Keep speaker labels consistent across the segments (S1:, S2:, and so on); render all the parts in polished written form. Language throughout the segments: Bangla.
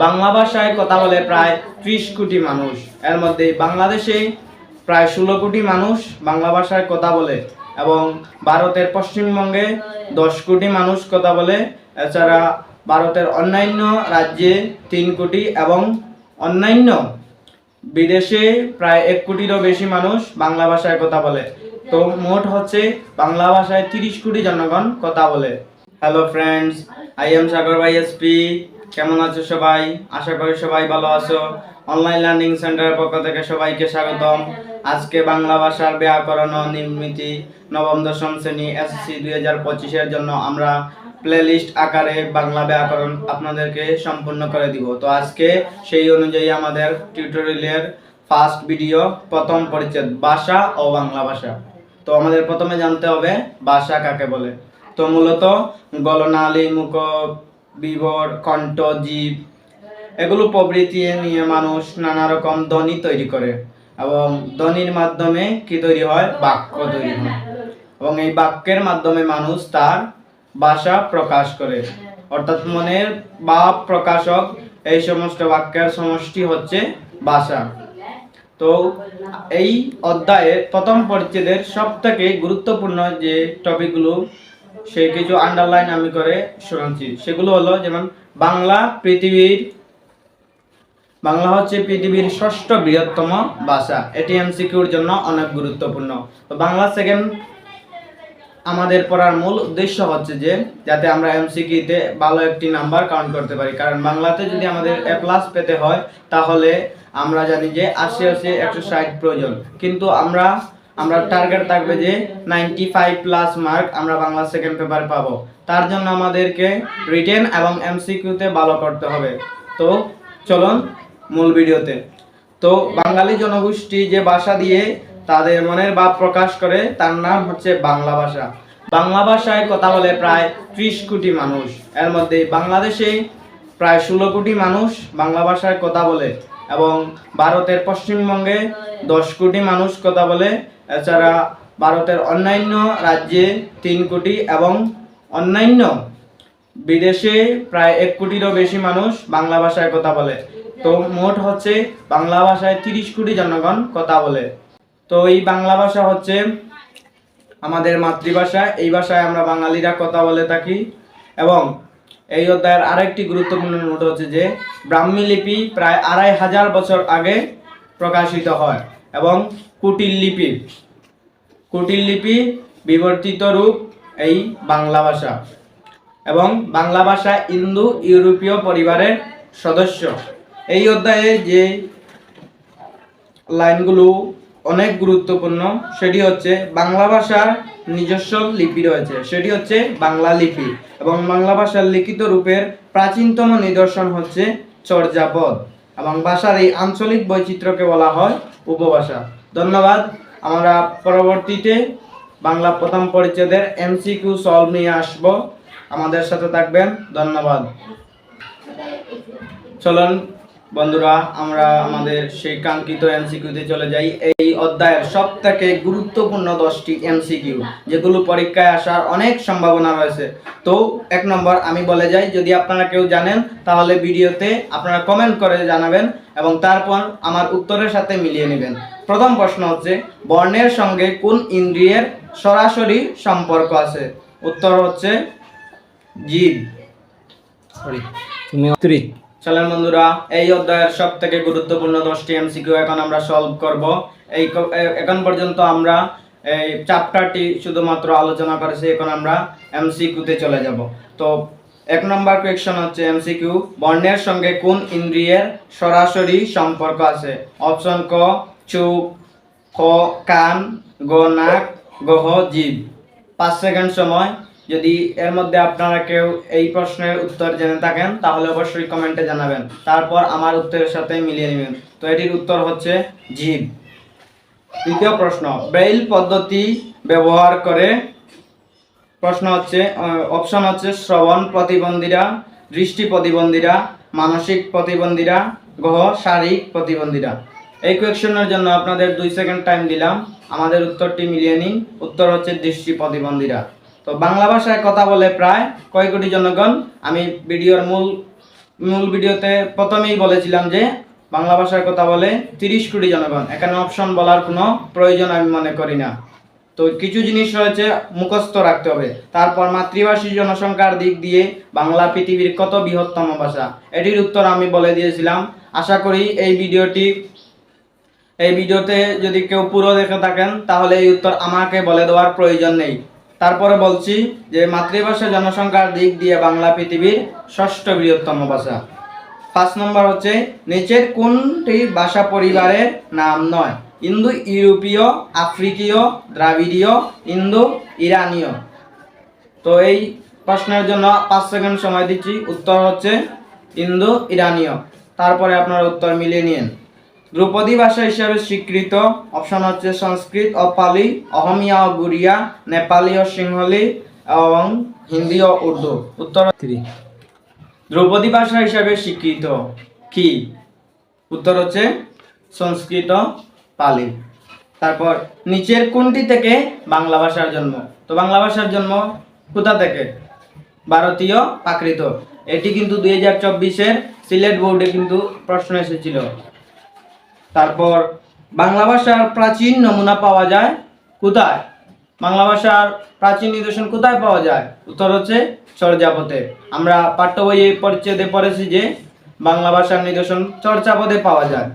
S1: বাংলা ভাষায় কথা বলে প্রায় 30 কোটি মানুষ। এর মধ্যে বাংলাদেশে প্রায় 16 কোটি মানুষ বাংলা ভাষায় কথা বলে এবং ভারতের পশ্চিমবঙ্গে 10 কোটি মানুষ কথা বলে। এছাড়া ভারতের অন্যান্য রাজ্যে 3 কোটি এবং অন্যান্য বিদেশে প্রায় 1 কোটিরও বেশি মানুষ বাংলা ভাষায় কথা বলে। তো মোট হচ্ছে বাংলা ভাষায় 30 কোটি জনগণ কথা বলে। হ্যালো ফ্রেন্ডস, আই এম সাগর ভাই এসপি। কেমন আছো সবাই? আশা করি সবাই ভালো আছো। অনলাইন লার্নিং সেন্টারের পক্ষ থেকে সবাইকে স্বাগতম। আজকে বাংলা ভাষার ব্যাকরণ ও নির্মিতি নবম দশম শ্রেণী এসএসসি 2025 এর জন্য আমরা প্লেলিস্ট আকারে বাংলা ব্যাকরণ আপনাদেরকে সম্পূর্ণ করে দিব। তো আজকে সেই অনুযায়ী আমাদের টিউটোরিয়ালের ফার্স্ট ভিডিও, প্রথম পরিচ্ছেদ ভাষা ও বাংলা ভাষা। তো আমাদের প্রথমে জানতে হবে ভাষা কাকে বলে। তো মূলত গলনালী, মুখ, বিবর, কণ্ঠ, জীব এগুলো প্রভৃতি নিয়ে মানুষ নানা রকম ধ্বনি তৈরি করে এবং ধ্বনির মাধ্যমে কি তৈরি হয়? বাক্য তৈরি হয় এবং এই বাক্যের মাধ্যমে মানুষ তার ভাষা প্রকাশ করে, অর্থাৎ মনের ভাব প্রকাশক এই সমস্ত বাক্যের সমষ্টি হচ্ছে ভাষা। তো এই অধ্যায়ের প্রথম পরিচ্ছেদের সবথেকে গুরুত্বপূর্ণ যে টপিকগুলো সেই কিছু আন্ডারলাইন আমি করে শোনাচ্ছি। সেগুলো হলো যেমন বাংলা হচ্ছে পৃথিবীর ষষ্ঠ বৃহত্তম ভাষা। এটি এমসিকিউর জন্য অনেক গুরুত্বপূর্ণ। তো বাংলা সেকেন্ড আমাদের পড়ার মূল উদ্দেশ্য হচ্ছে যে যাতে আমরা এমসিকিউতে ভালো একটি নাম্বার কাউন্ট করতে পারি, কারণ বাংলাতে যদি আমাদের এ প্লাস পেতে হয় তাহলে আমরা জানি যে 80 160 প্রয়োজন, কিন্তু আমরা টার্গেট থাকবে যে 95 প্লাস মার্ক আমরা বাংলা সেকেন্ড পেপার পাবো। তার জন্য আমাদেরকে রিটেন এবং এমসিকিউতে ভালো করতে হবে। তো চলুন মূল ভিডিওতে। তো বাঙালি জনগোষ্ঠী যে ভাষা দিয়ে তাদের মনের ভাব প্রকাশ করে তার নাম হচ্ছে বাংলা ভাষা। বাংলা ভাষায় কথা বলে প্রায় 30 কোটি মানুষ। এর মধ্যে বাংলাদেশে প্রায় 16 কোটি মানুষ বাংলা ভাষায় কথা বলে এবং ভারতের পশ্চিমবঙ্গে 10 কোটি মানুষ কথা বলে। এছাড়া ভারতের অন্যান্য রাজ্যে 3 কোটি এবং অন্যান্য বিদেশে প্রায় 1 কোটিরও বেশি মানুষ বাংলা ভাষায় কথা বলে। তো মোট হচ্ছে বাংলা ভাষায় 30 কোটি জনগণ কথা বলে। তো এই বাংলা ভাষা হচ্ছে আমাদের মাতৃভাষা। এই ভাষায় আমরা বাঙালিরা কথা বলে থাকি এবং এই অধ্যায়ের আরেকটি গুরুত্বপূর্ণ নোট হচ্ছে যে ব্রাহ্মী লিপি প্রায় 2500 বছর আগে প্রকাশিত হয় এবং কুটিল লিপি বিবর্তিত রূপ এই বাংলা ভাষা এবং বাংলা ভাষা ইন্দো ইউরোপীয় পরিবারের সদস্য। এই অধ্যায়ে যে লাইনগুলো অনেক গুরুত্বপূর্ণ সেটি হচ্ছে বাংলা ভাষার নিজস্ব লিপি রয়েছে, সেটি হচ্ছে বাংলা লিপি এবং বাংলা ভাষার লিখিত রূপের প্রাচীনতম নিদর্শন হচ্ছে চর্যাপদ এবং ভাষার এই আঞ্চলিক বৈচিত্র্যকে বলা হয় উপভাষা। ধন্যবাদ। আমরা পরবর্তীতে বাংলা প্রথম পরিচ্ছেদের এমসিকিউ সলভ নিয়ে আসব। আমাদের সাথে থাকবেন। ধন্যবাদ। চলুন বন্ধুরা আমরা আমাদের সেই কাঙ্ক্ষিত এমসিকিউতে চলে যাই। এই অধ্যায়ের সবথেকে গুরুত্বপূর্ণ 10টি এমসিকিউ যেগুলো পরীক্ষায় আসার অনেক সম্ভাবনা রয়েছে। তো 1 নম্বর আমি বলে যাই, যদি আপনারা কেউ জানেন তাহলে ভিডিওতে আপনারা কমেন্ট করে জানাবেন এবং তারপর আমার উত্তরের সাথে মিলিয়ে নেবেন। প্রথম প্রশ্ন হচ্ছে বর্ণের সঙ্গে কোন ইন্দ্রিয়ের সরাসরি সম্পর্ক আছে? উত্তর হচ্ছে জীব। চলেন বন্ধুরা, এই অধ্যায়ের সবথেকে গুরুত্বপূর্ণ 10টি এমসিকিউ এখন আমরা সলভ করব। এখন পর্যন্ত আমরা এই চ্যাপ্টারটি শুধুমাত্র আলোচনা করেছি, এখন আমরা এমসিকিউতে চলে যাব। তো 1 নম্বর কোয়েশ্চন হচ্ছে এমসিকিউ, বর্ণের সঙ্গে কোন ইন্দ্রিয়ের সরাসরি সম্পর্ক আছে? অপশন ক চোখ, খ কান, গ নাক, গ জিভ। 5 সেকেন্ড সময়। যদি এর মধ্যে আপনারা কেউ এই প্রশ্নের উত্তর জেনে থাকেন তাহলে অবশ্যই কমেন্টে জানাবেন, তারপর আমার উত্তরের সাথে মিলিয়ে নেবেন। তো এটির উত্তর হচ্ছে জিভ। দ্বিতীয় প্রশ্ন, ব্রেইল পদ্ধতি ব্যবহার করে, প্রশ্ন হচ্ছে অপশন হচ্ছে শ্রবণ প্রতিবন্ধীরা, দৃষ্টি প্রতিবন্ধীরা, মানসিক প্রতিবন্ধীরা, গ শারীরিক প্রতিবন্ধীরা। এই কোয়েশ্চনের জন্য আপনাদের 2 সেকেন্ড টাইম দিলাম, আমাদের উত্তরটি মিলিয়ে নিন। উত্তর হচ্ছে দৃষ্টি প্রতিবন্ধীরা। তো বাংলা ভাষায় কথা বলে প্রায় কয় কোটি জনগণ? আমি ভিডিওর মূল মূল ভিডিওতে প্রথমেই বলেছিলাম যে বাংলা ভাষার কথা বলে 30 কোটি জনগণ। এখানে অপশন বলার কোনো প্রয়োজন আমি মনে করি না। তো কিছু জিনিস রয়েছে মুখস্থ রাখতে হবে। তারপর মাতৃভাষী জনসংখ্যার দিক দিয়ে বাংলা পৃথিবীর কত বৃহত্তম ভাষা, এটির উত্তর আমি বলে দিয়েছিলাম। আশা করি এই ভিডিওতে যদি কেউ পুরো দেখে থাকেন তাহলে এই উত্তর আমাকে বলে দেওয়ার প্রয়োজন নেই। তারপরে বলছি যে মাতৃভাষা জনসংখ্যার দিক দিয়ে বাংলা পৃথিবীর 6ষ্ঠ বৃহত্তম ভাষা। 5 নম্বর হচ্ছে নিচের কোনটি ভাষা পরিবারের নাম নয়? ইন্দো ইউরোপীয়, আফ্রিকীয়, দ্রাবিড়ীয়, ইন্দো ইরানীয়। তো এই প্রশ্নের জন্য 5 সেকেন্ড সময় দিচ্ছি। উত্তর হচ্ছে ইন্দো ইরানীয়। তারপরে আপনারা উত্তর মিলিয়ে নিন। ধ্রুপদী ভাষা হিসাবে স্বীকৃত অপশন হচ্ছে সংস্কৃত ও পালি, অহমিয়া ও গুরিয়া, নেপালি ও সিংহলি এবং হিন্দি ও উর্দু। উত্তর 3। ধ্রুপদী ভাষা হিসাবে স্বীকৃত কি? উত্তর হচ্ছে সংস্কৃত, পালি। তারপর নিচের কোনটি থেকে বাংলা ভাষার জন্ম? তো বাংলা ভাষার জন্ম কোথা থেকে? ভারতীয় প্রাকৃত। এটি কিন্তু 2024-এর সিলেট বোর্ডে কিন্তু প্রশ্ন এসেছিল। তারপর বাংলা ভাষার প্রাচীন নমুনা পাওয়া যায় কোথায়? বাংলা ভাষার প্রাচীন নিদর্শন কোথায় পাওয়া যায়? উত্তর হচ্ছে চর্যাপদে। আমরা পাঠ্য বইয়ে পরিচ্ছেদে পড়েছি যে বাংলা ভাষার নিদর্শন চর্যাপদে পাওয়া যায়।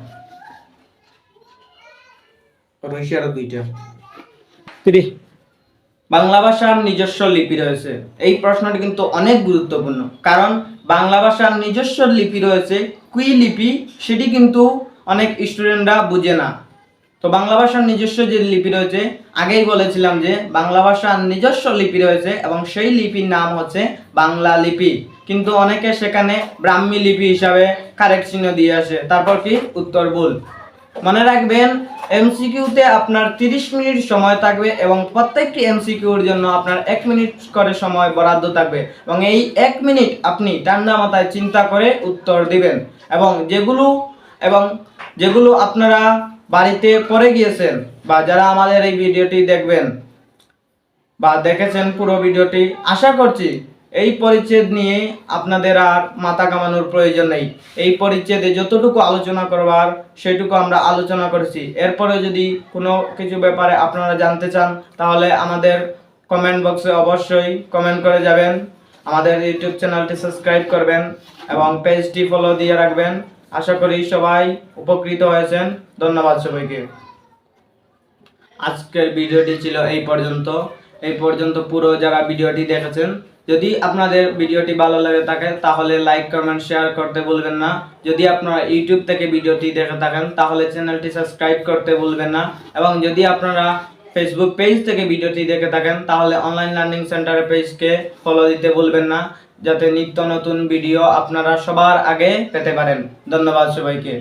S1: বাংলা ভাষার নিজস্ব লিপি রয়েছে। এই প্রশ্নটি কিন্তু অনেক গুরুত্বপূর্ণ, কারণ বাংলা ভাষার নিজস্ব লিপি রয়েছে। কি লিপি সেটি কিন্তু অনেক স্টুডেন্টরা বুঝে না। তো বাংলা ভাষার নিজস্ব যে লিপি রয়েছে, আগেই বলেছিলাম যে বাংলা ভাষার নিজস্ব লিপি রয়েছে এবং সেই লিপির নাম হচ্ছে বাংলা লিপি। কিন্তু অনেকে সেখানে ব্রাহ্মী লিপি হিসাবে কারেক্ট চিহ্ন দিয়ে আসে। তারপর কি? উত্তর ভুল। মনে রাখবেন, এমসিকিউতে আপনার 30 মিনিট সময় থাকবে এবং প্রত্যেকটি এমসিকিউর জন্য আপনার 1 মিনিট করে সময় বরাদ্দ থাকবে এবং এই 1 মিনিট আপনি ঠান্ডা মাথায় চিন্তা করে উত্তর দিবেন। এবং যেগুলো আপনারা বাড়িতে পড়ে গিয়েছেন বা যারা আমাদের এই ভিডিওটি দেখবেন বা দেখেছেন পুরো ভিডিওটি, আশা করছি এই পরিচ্ছেদ নিয়ে আপনাদের আর মাথা কামানোর প্রয়োজন নেই। এই পরিচ্ছেদে যতটুকু আলোচনা করবার সেটুকু আমরা আলোচনা করেছি। এরপরে যদি কোনো কিছু ব্যাপারে আপনারা জানতে চান তাহলে আমাদের কমেন্ট বক্সে অবশ্যই কমেন্ট করে যাবেন। আমাদের ইউটিউব চ্যানেলটি সাবস্ক্রাইব করবেন এবং পেজটি ফলো দিয়ে রাখবেন। আশা করি সবাই উপকৃত হয়েছেন। ধন্যবাদ সবাইকে। আজকের ভিডিওটি ছিল এই পর্যন্ত পুরো যারা ভিডিওটি দেখেছেন, যদি আপনাদের ভিডিওটি ভালো লাগে থাকে তাহলে লাইক, কমেন্ট, শেয়ার করতে ভুলবেন না। যদি আপনারা ইউটিউব থেকে ভিডিওটি দেখে থাকেন তাহলে চ্যানেলটি সাবস্ক্রাইব করতে ভুলবেন না। এবং যদি আপনারা ফেসবুক পেজ থেকে ভিডিওটি দেখে থাকেন তাহলে অনলাইন লার্নিং সেন্টারের পেজকে ফলো দিতে ভুলবেন না, যাতে নিত্য নতুন ভিডিও আপনারা সবার আগে পেতে পারেন। ধন্যবাদ সবাইকে।